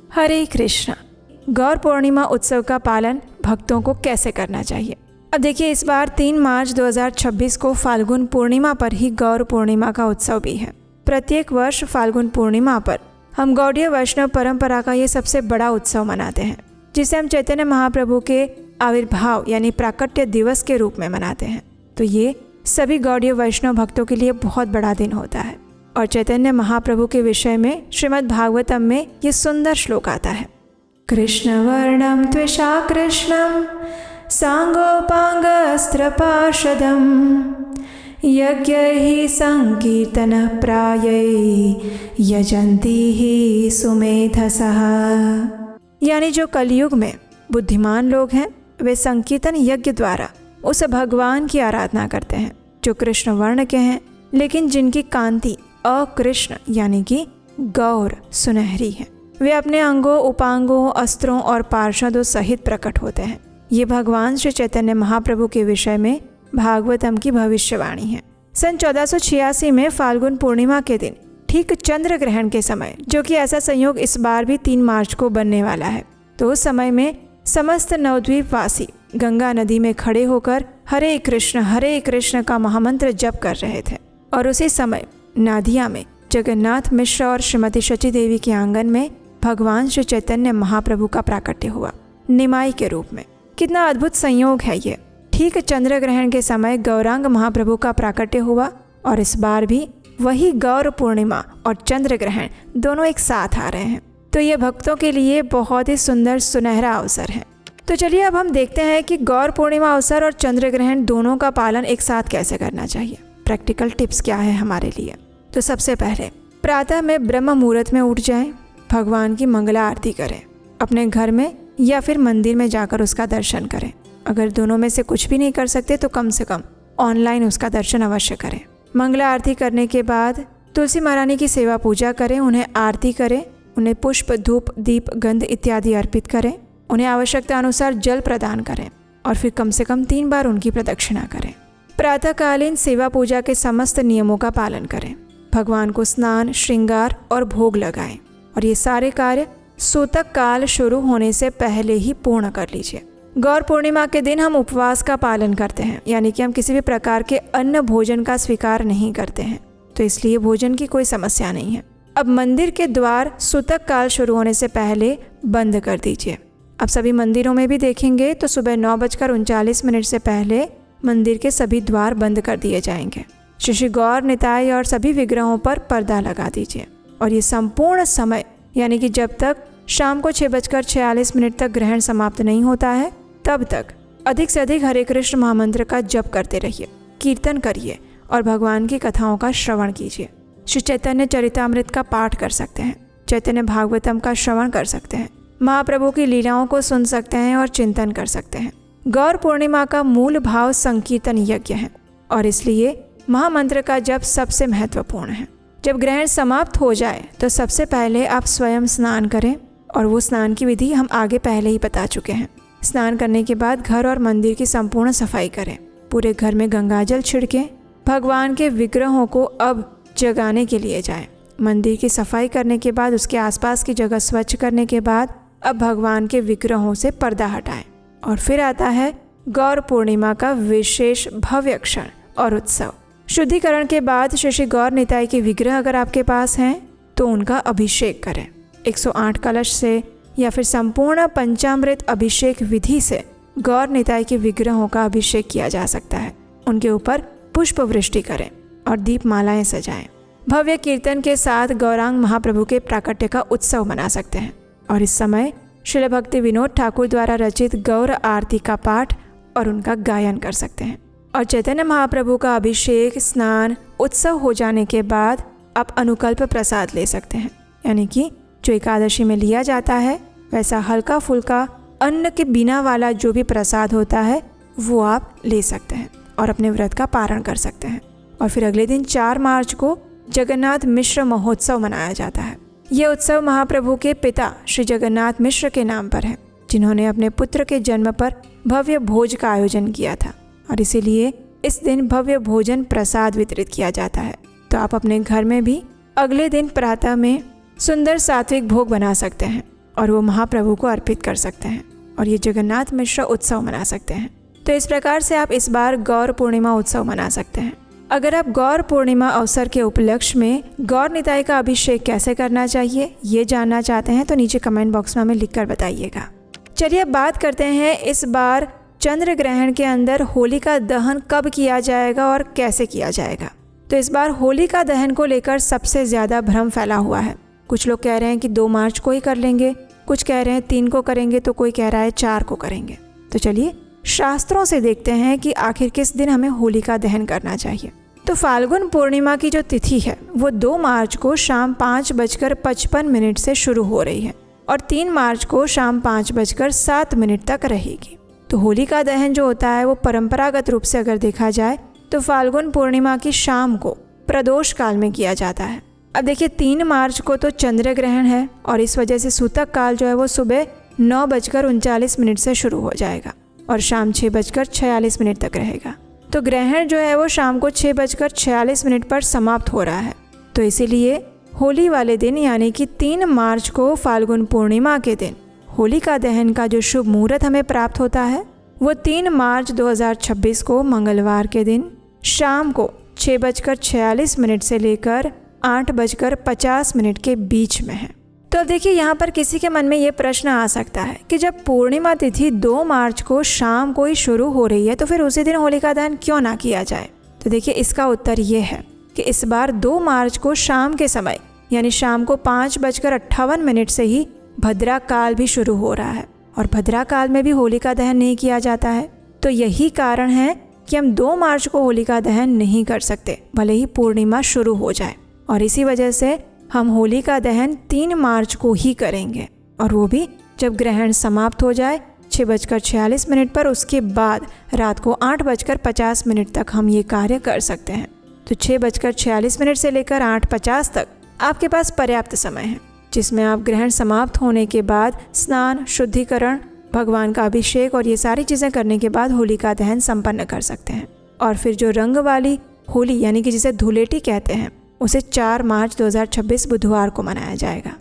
हरे कृष्णा। गौर पूर्णिमा उत्सव का पालन भक्तों को कैसे करना चाहिए? अब देखिए, इस बार 3 मार्च 2026 को फाल्गुन पूर्णिमा पर ही गौर पूर्णिमा का उत्सव भी है। प्रत्येक वर्ष फाल्गुन पूर्णिमा पर हम गौड़ीय वैष्णव परंपरा का ये सबसे बड़ा उत्सव मनाते हैं, जिसे हम चैतन्य महाप्रभु के आविर्भाव यानी प्राकट्य दिवस के रूप में मनाते हैं। तो ये सभी गौड़ीय वैष्णव भक्तों के लिए बहुत बड़ा दिन होता है। और चैतन्य महाप्रभु के विषय में श्रीमद् भागवतम में ये सुंदर श्लोक आता है। कृष्णवर्णं त्विषा कृष्णं सांगोपांगस्त्रपार्षदं यज्ञैः संकीर्तनः प्रायै यजन्ति ही सुमेधसः। यानी जो कलयुग में बुद्धिमान लोग हैं वे संकीर्तन यज्ञ द्वारा उस भगवान की आराधना करते हैं जो कृष्ण वर्ण के हैं, लेकिन जिनकी कांति अकृष्ण यानी कि गौर सुनहरी है। वे अपने अंगों, उपांगों, अस्त्रों और पार्षदों सहित प्रकट होते हैं। ये भगवान श्री चैतन्य महाप्रभु के विषय में भागवतम की भविष्यवाणी है। सन 1486 में फाल्गुन पूर्णिमा के दिन, ठीक चंद्र ग्रहण के समय, जो कि ऐसा संयोग इस बार भी 3 मार्च को बनने वाला है, तो उस समय में समस्त नवद्वीप वासी गंगा नदी में खड़े होकर हरे कृष्ण का महामंत्र जप कर रहे थे। और उसी समय नादिया में जगन्नाथ मिश्र और श्रीमती शची देवी के आंगन में भगवान श्री चैतन्य महाप्रभु का प्राकट्य हुआ निमाई के रूप में। कितना अद्भुत संयोग है ये। ठीक चंद्र ग्रहण के समय गौरांग महाप्रभु का प्राकट्य हुआ और इस बार भी वही गौर पूर्णिमा और चंद्र ग्रहण दोनों एक साथ आ रहे हैं। तो ये भक्तों के लिए बहुत ही सुंदर सुनहरा अवसर है। तो चलिए अब हम देखते हैं कि गौर पूर्णिमा अवसर और चंद्र ग्रहण दोनों का पालन एक साथ कैसे करना चाहिए। प्रैक्टिकल टिप्स क्या है हमारे लिए? तो सबसे पहले प्रातः में ब्रह्म मुहूर्त में उठ जाएं, भगवान की मंगला आरती करें, अपने घर में या फिर मंदिर में जाकर उसका दर्शन करें। अगर दोनों में से कुछ भी नहीं कर सकते तो कम से कम ऑनलाइन उसका दर्शन अवश्य करें। मंगला आरती करने के बाद तुलसी महारानी की सेवा पूजा करें, उन्हें आरती करें, उन्हें पुष्प, धूप, दीप, गंध इत्यादि अर्पित करें, उन्हें आवश्यकता अनुसार जल प्रदान करें और फिर कम से कम 3 बार उनकी प्रदक्षिणा करें। प्रातःकालीन सेवा पूजा के समस्त नियमों का पालन करें, भगवान को स्नान, श्रृंगार और भोग लगाएं और ये सारे कार्य सूतक काल शुरू होने से पहले ही पूर्ण कर लीजिए। गौर पूर्णिमा के दिन हम उपवास का पालन करते हैं, यानी कि हम किसी भी प्रकार के अन्न भोजन का स्वीकार नहीं करते हैं, तो इसलिए भोजन की कोई समस्या नहीं है। अब मंदिर के द्वार सूतक काल शुरू होने से पहले बंद कर दीजिए। अब सभी मंदिरों में भी देखेंगे तो सुबह 9:39 से पहले मंदिर के सभी द्वार बंद कर दिए जाएंगे। श्री गौर निताय और सभी विग्रहों पर पर्दा लगा दीजिए और ये संपूर्ण समय यानी कि जब तक शाम को 6:46 तक ग्रहण समाप्त नहीं होता है तब तक अधिक से अधिक हरे कृष्ण महामंत्र का जप करते रहिए, कीर्तन करिए और भगवान की कथाओं का श्रवण कीजिए। श्री चैतन्य चरितामृत का पाठ कर सकते हैं, चैतन्य भागवतम का श्रवण कर सकते हैं, महाप्रभु की लीलाओं को सुन सकते हैं और चिंतन कर सकते हैं। गौर पूर्णिमा का मूल भाव संकीर्तन यज्ञ है और इसलिए महामंत्र का जप सबसे महत्वपूर्ण है। जब ग्रहण समाप्त हो जाए तो सबसे पहले आप स्वयं स्नान करें और वो स्नान की विधि हम आगे पहले ही बता चुके हैं। स्नान करने के बाद घर और मंदिर की संपूर्ण सफाई करें, पूरे घर में गंगाजल छिड़कें, भगवान के विग्रहों को अब जगाने के लिए जाएं। मंदिर की सफाई करने के बाद उसके आसपास की जगह स्वच्छ करने के बाद अब भगवान के विग्रहों से पर्दा हटाएं। और फिर आता है गौर पूर्णिमा का विशेष भव्य क्षण और उत्सव। शुद्धिकरण के बाद श्री गौर निताय के विग्रह अगर आपके पास हैं तो उनका अभिषेक करें। 108 कलश से या फिर संपूर्ण पंचामृत अभिषेक विधि से गौर निताय के विग्रहों का अभिषेक किया जा सकता है। उनके ऊपर पुष्प वृष्टि करें और दीप मालाएं सजाएं। भव्य कीर्तन के साथ गौरांग महाप्रभु के प्राकट्य का उत्सव मना सकते हैं और इस समय श्रील भक्ति विनोद ठाकुर द्वारा रचित गौर आरती का पाठ और उनका गायन कर सकते हैं। और चैतन्य महाप्रभु का अभिषेक, स्नान, उत्सव हो जाने के बाद आप अनुकल्प प्रसाद ले सकते हैं, यानी कि जो एकादशी में लिया जाता है वैसा हल्का फुल्का अन्न के बिना वाला जो भी प्रसाद होता है वो आप ले सकते हैं और अपने व्रत का पारण कर सकते हैं। और फिर अगले दिन 4 मार्च को जगन्नाथ मिश्र महोत्सव मनाया जाता है। यह उत्सव महाप्रभु के पिता श्री जगन्नाथ मिश्र के नाम पर है, जिन्होंने अपने पुत्र के जन्म पर भव्य भोज का आयोजन किया था और इसीलिए इस दिन भव्य भोजन प्रसाद वितरित किया जाता है। तो आप अपने घर में भी अगले दिन प्रातः में सुंदर सात्विक भोग बना सकते हैं और वो महाप्रभु को अर्पित कर सकते हैं और ये जगन्नाथ मिश्र उत्सव मना सकते हैं। तो इस प्रकार से आप इस बार गौर पूर्णिमा उत्सव मना सकते हैं। अगर आप गौर पूर्णिमा अवसर के उपलक्ष्य में गौर निताई का अभिषेक कैसे करना चाहिए ये जानना चाहते हैं तो नीचे कमेंट बॉक्स में हमें लिखकर बताइएगा। चलिए अब बात करते हैं इस बार चंद्र ग्रहण के अंदर होलिका दहन कब किया जाएगा और कैसे किया जाएगा। तो इस बार होलिका दहन को लेकर सबसे ज़्यादा भ्रम फैला हुआ है। कुछ लोग कह रहे हैं कि 2 मार्च को ही कर लेंगे, कुछ कह रहे हैं 3 को करेंगे, तो कोई कह रहा है 4 को करेंगे। तो चलिए शास्त्रों से देखते हैं कि आखिर किस दिन हमें होलिका दहन करना चाहिए। तो फाल्गुन पूर्णिमा की जो तिथि है वो 2 मार्च को शाम 5:55 से शुरू हो रही है और 3 मार्च को शाम 5:07 तक रहेगी। तो होलिका दहन जो होता है वो परंपरागत रूप से अगर देखा जाए तो फाल्गुन पूर्णिमा की शाम को प्रदोष काल में किया जाता है। अब देखिए 3 मार्च को तो चंद्र ग्रहण है और इस वजह से सूतक काल जो है वो सुबह 9:39 से शुरू हो जाएगा और शाम 6:46 तक रहेगा। तो ग्रहण जो है वो शाम को 6:46 पर समाप्त हो रहा है। तो इसीलिए होली वाले दिन यानी कि 3 मार्च को फाल्गुन पूर्णिमा के दिन होलिका दहन का जो शुभ मुहूर्त हमें प्राप्त होता है वो 3 मार्च 2026 को मंगलवार के दिन शाम को 6:46 से लेकर 8:50 के बीच में है। तो अब देखिए यहाँ पर किसी के मन में ये प्रश्न आ सकता है कि जब पूर्णिमा तिथि 2 मार्च को शाम को ही शुरू हो रही है तो फिर उसी दिन होलिका दहन क्यों ना किया जाए। तो देखिए इसका उत्तर ये है कि इस बार 2 मार्च को शाम के समय यानी शाम को 5:58 से ही भद्रा काल भी शुरू हो रहा है और भद्रा काल में भी होलिका दहन नहीं किया जाता है। तो यही कारण है कि हम 2 मार्च को होलिका दहन नहीं कर सकते भले ही पूर्णिमा शुरू हो जाए और इसी वजह से हम होलिका दहन 3 मार्च को ही करेंगे और वो भी जब ग्रहण समाप्त हो जाए 6:46 पर। उसके बाद रात को 8:50 तक हम ये कार्य कर सकते हैं। तो 6:46 से लेकर 8:50 तक आपके पास पर्याप्त समय है जिसमें आप ग्रहण समाप्त होने के बाद स्नान, शुद्धिकरण, भगवान का अभिषेक और ये सारी चीज़ें करने के बाद होलिका दहन संपन्न कर सकते हैं। और फिर जो रंग वाली होली यानी कि जिसे धुलेटी कहते हैं उसे 4 मार्च 2026 बुधवार को मनाया जाएगा।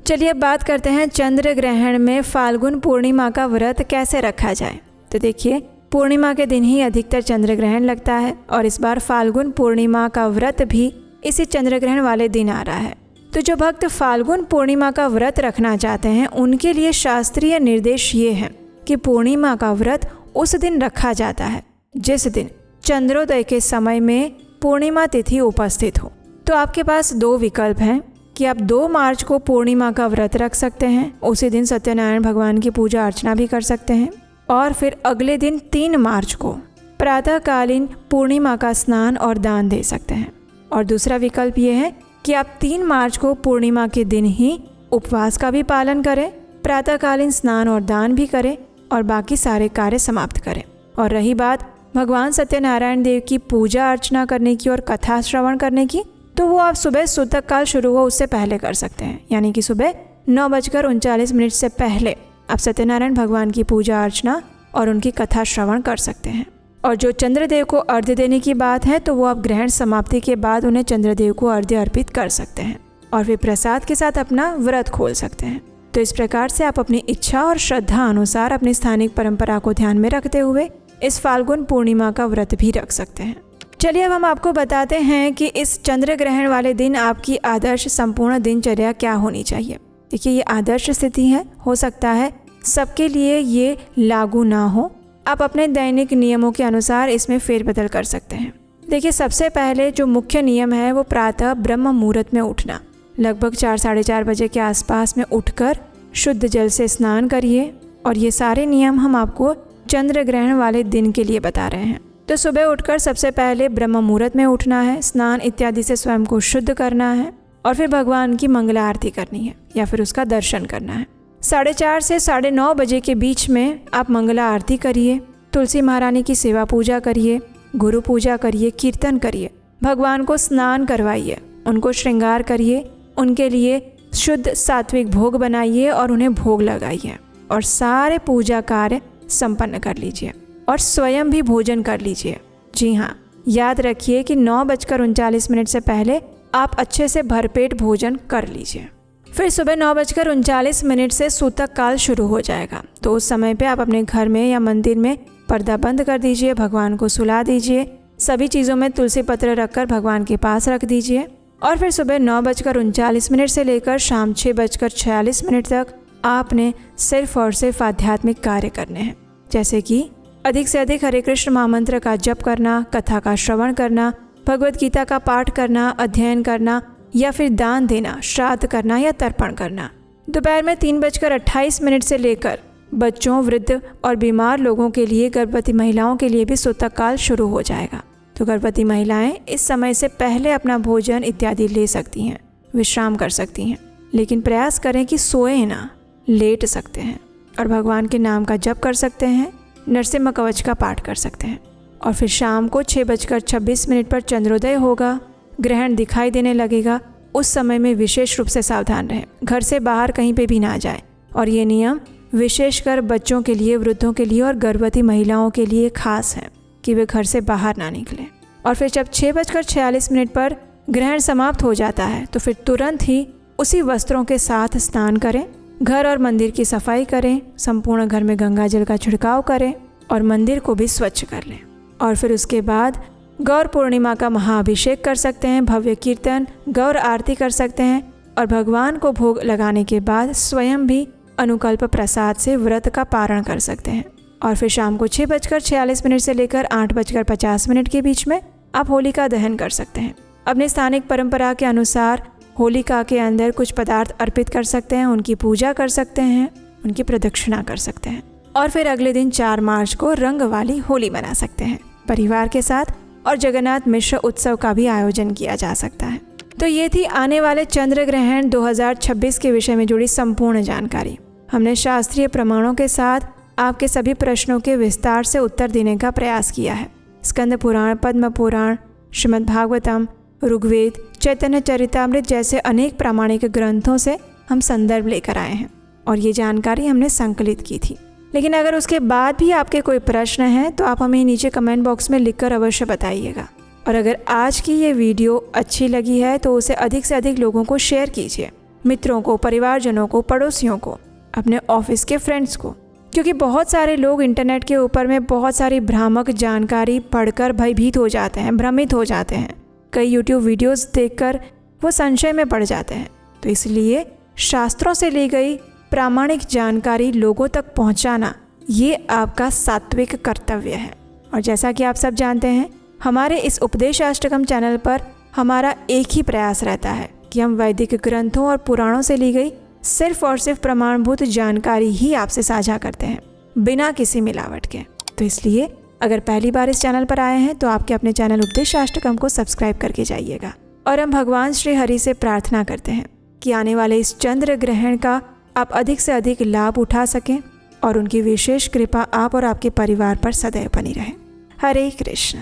चलिए अब बात करते हैं चंद्र ग्रहण में फाल्गुन पूर्णिमा का व्रत कैसे रखा जाए। तो देखिए पूर्णिमा के दिन ही अधिकतर चंद्र ग्रहण लगता है और इस बार फाल्गुन पूर्णिमा का व्रत भी इसी चंद्र ग्रहण वाले दिन आ रहा है। तो जो भक्त फाल्गुन पूर्णिमा का व्रत रखना चाहते हैं उनके लिए शास्त्रीय निर्देश ये है कि पूर्णिमा का व्रत उस दिन रखा जाता है जिस दिन चंद्रोदय के समय में पूर्णिमा तिथि उपस्थित हो। तो आपके पास 2 विकल्प हैं कि आप 2 मार्च को पूर्णिमा का व्रत रख सकते हैं, उसी दिन सत्यनारायण भगवान की पूजा अर्चना भी कर सकते हैं और फिर अगले दिन 3 मार्च को प्रातःकालीन पूर्णिमा का स्नान और दान दे सकते हैं। और दूसरा विकल्प ये है कि आप 3 मार्च को पूर्णिमा के दिन ही उपवास का भी पालन करें, प्रातःकालीन स्नान और दान भी करें और बाकी सारे कार्य समाप्त करें। और रही बात भगवान सत्यनारायण देव की पूजा अर्चना करने की और कथा श्रवण करने की, तो वो आप सुबह सूतक काल शुरू हो उससे पहले कर सकते हैं यानी कि सुबह 9:39 से पहले आप सत्यनारायण भगवान की पूजा अर्चना और उनकी कथा श्रवण कर सकते हैं। और जो चंद्रदेव को अर्घ्य देने की बात है तो वो आप ग्रहण समाप्ति के बाद उन्हें चंद्रदेव को अर्घ्य अर्पित कर सकते हैं और फिर प्रसाद के साथ अपना व्रत खोल सकते हैं। तो इस प्रकार से आप अपनी इच्छा और श्रद्धा अनुसार अपनी स्थानिक परंपरा को ध्यान में रखते हुए इस फाल्गुन पूर्णिमा का व्रत भी रख सकते हैं। चलिए अब हम आपको बताते हैं कि इस चंद्र ग्रहण वाले दिन आपकी आदर्श संपूर्ण दिनचर्या क्या होनी चाहिए। देखिए ये आदर्श स्थिति है, हो सकता है सबके लिए ये लागू ना हो, आप अपने दैनिक नियमों के अनुसार इसमें फेरबदल कर सकते हैं। देखिए सबसे पहले जो मुख्य नियम है वो प्रातः ब्रह्म मुहूर्त में उठना, लगभग 4 साढ़े 4 बजे के आसपास में उठकर शुद्ध जल से स्नान करिए। और ये सारे नियम हम आपको चंद्र ग्रहण वाले दिन के लिए बता रहे हैं। तो सुबह उठकर सबसे पहले ब्रह्म मुहूर्त में उठना है, स्नान इत्यादि से स्वयं को शुद्ध करना है और फिर भगवान की मंगला आरती करनी है या फिर उसका दर्शन करना है। 4:30 से 9:30 बजे के बीच में आप मंगला आरती करिए, तुलसी महारानी की सेवा पूजा करिए, गुरु पूजा करिए, कीर्तन करिए, भगवान को स्नान करवाइए, उनको श्रृंगार करिए, उनके लिए शुद्ध सात्विक भोग बनाइए और उन्हें भोग लगाइए और सारे पूजा कार्य संपन्न कर लीजिए और स्वयं भी भोजन कर लीजिए। जी हाँ, याद रखिए कि 9:39 से पहले आप अच्छे से भरपेट भोजन कर लीजिए। फिर सुबह 9:39 से सूतक काल शुरू हो जाएगा। तो उस समय पे आप अपने घर में या मंदिर में पर्दा बंद कर दीजिए, भगवान को सुला दीजिए, सभी चीज़ों में तुलसी पत्र रखकर भगवान के पास रख दीजिए। और फिर सुबह 9:39 से लेकर शाम 6:46 तक आपने सिर्फ और सिर्फ आध्यात्मिक कार्य करने हैं, जैसे कि अधिक से अधिक हरे कृष्ण महामंत्र का जप करना, कथा का श्रवण करना, भगवत गीता का पाठ करना, अध्ययन करना या फिर दान देना, श्राद्ध करना या तर्पण करना। दोपहर में 3:28 से लेकर बच्चों, वृद्ध और बीमार लोगों के लिए, गर्भवती महिलाओं के लिए भी सूतक काल शुरू हो जाएगा। तो गर्भवती महिलाएं इस समय से पहले अपना भोजन इत्यादि ले सकती हैं, विश्राम कर सकती हैं, लेकिन प्रयास करें कि सोए ना, लेट सकते हैं और भगवान के नाम का जप कर सकते हैं, नरसिम्हा कवच का पाठ कर सकते हैं। और फिर शाम को 6:26 पर चंद्रोदय होगा, ग्रहण दिखाई देने लगेगा। उस समय में विशेष रूप से सावधान रहें, घर से बाहर कहीं पे भी ना जाएं। और ये नियम विशेषकर बच्चों के लिए, वृद्धों के लिए और गर्भवती महिलाओं के लिए खास है कि वे घर से बाहर ना निकलें। और फिर जब 6:46 पर ग्रहण समाप्त हो जाता है तो फिर तुरंत ही उसी वस्त्रों के साथ स्नान करें, घर और मंदिर की सफाई करें, संपूर्ण घर में गंगा जल का छिड़काव करें और मंदिर को भी स्वच्छ कर लें। और फिर उसके बाद गौर पूर्णिमा का महाअभिषेक कर सकते हैं, भव्य कीर्तन, गौर आरती कर सकते हैं और भगवान को भोग लगाने के बाद स्वयं भी अनुकल्प प्रसाद से व्रत का पारण कर सकते हैं। और फिर शाम को 6:46 से लेकर 8:50 के बीच में आप होलिका दहन कर सकते हैं। अपने स्थानिक परंपरा के अनुसार होलिका के अंदर कुछ पदार्थ अर्पित कर सकते हैं, उनकी पूजा कर सकते हैं, उनकी प्रदक्षिणा कर सकते हैं। और फिर अगले दिन 4 मार्च को रंग वाली होली मना सकते हैं परिवार के साथ, और जगन्नाथ मिश्र उत्सव का भी आयोजन किया जा सकता है। तो ये थी आने वाले चंद्र ग्रहण 2026 के विषय में जुड़ी संपूर्ण जानकारी। हमने शास्त्रीय प्रमाणों के साथ आपके सभी प्रश्नों के विस्तार से उत्तर देने का प्रयास किया है। स्कंद पुराण, पद्म पुराण, श्रीमद् भागवतम, ऋग्वेद, चैतन्य चरितामृत जैसे अनेक प्रामाणिक ग्रंथों से हम संदर्भ लेकर आए हैं और ये जानकारी हमने संकलित की थी। लेकिन अगर उसके बाद भी आपके कोई प्रश्न हैं तो आप हमें नीचे कमेंट बॉक्स में लिखकर अवश्य बताइएगा। और अगर आज की ये वीडियो अच्छी लगी है तो उसे अधिक से अधिक लोगों को शेयर कीजिए, मित्रों को, परिवारजनों को, पड़ोसियों को, अपने ऑफिस के फ्रेंड्स को, क्योंकि बहुत सारे लोग इंटरनेट के ऊपर में बहुत सारी भ्रामक जानकारी पढ़कर भयभीत हो जाते हैं, भ्रमित हो जाते हैं। कई यूट्यूब वीडियोस देखकर वो संशय में पड़ जाते हैं। तो इसलिए शास्त्रों से ली गई प्रामाणिक जानकारी लोगों तक पहुंचाना ये आपका सात्विक कर्तव्य है। और जैसा कि आप सब जानते हैं, हमारे इस उपदेशाष्टकम चैनल पर हमारा एक ही प्रयास रहता है कि हम वैदिक ग्रंथों और पुराणों से ली गई सिर्फ और सिर्फ प्रमाणभूत जानकारी ही आपसे साझा करते हैं, बिना किसी मिलावट के। तो इसलिए अगर पहली बार इस चैनल पर आए हैं तो आपके अपने चैनल उपदेशाष्टकम को सब्सक्राइब करके जाइएगा। और हम भगवान श्री हरि से प्रार्थना करते हैं कि आने वाले इस चंद्र ग्रहण का आप अधिक से अधिक लाभ उठा सकें और उनकी विशेष कृपा आप और आपके परिवार पर सदैव बनी रहे। हरे कृष्ण।